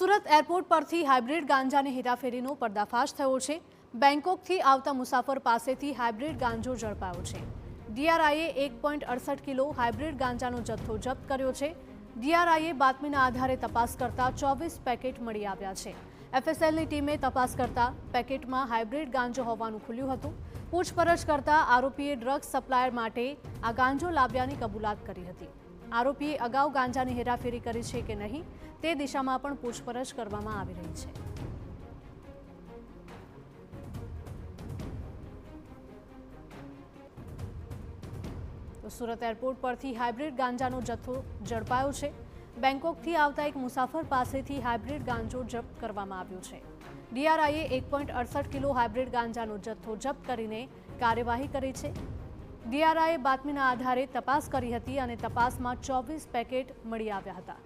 Surat airport પરથી hybrid ગાંજાની હેરાફેરીનો પર્દાફાશ થયો છે। બેંકોકથી આવતા મુસાફર પાસેથી હાઇબ્રિડ ગાંજો ઝડપાયો છે। ડીઆરઆઈએ 1.68 કિલો હાઇબ્રિડ ગાંજાનો જથ્થો જપ્ત કર્યો છે। ડીઆરઆઈએ બાતમીના આધારે તપાસ કરતા 24 પેકેટ મળી આવ્યા છે। એફએસએલની ટીમે તપાસ કરતા પેકેટમાં હાઇબ્રિડ ગાંજો હોવાનું ખુલ્યું હતું। પૂછપરછ કરતા આરોપીએ ડ્રગ્સ સપ્લાયર માટે આ ગાંજો લાવ્યાની કબૂલાત કરી હતી। આરોપીએ અગાઉ ગાંજાની હેરાફેરી કરી છે કે નહીં તે દિશામાં પણ પૂછપરછ કરવામાં આવી રહી છે। તો સુરત એરપોર્ટ પરથી હાઇબ્રિડ ગાંજાનો જથ્થો ઝડપાયો છે। બેંકોકથી આવતા એક મુસાફર પાસેથી હાઇબ્રિડ ગાંજો જપ્ત કરવામાં આવ્યો છે। ડીઆરઆઈએ 1.68 કિલો હાઇબ્રિડ ગાંજાનો જથ્થો જપ્ત કરીને કાર્યવાહી કરી છે। ડીઆરઆઈએ બાતમીના આધારે તપાસ કરી હતી અને તપાસમાં 24 પેકેટ મળી આવ્યા હતા।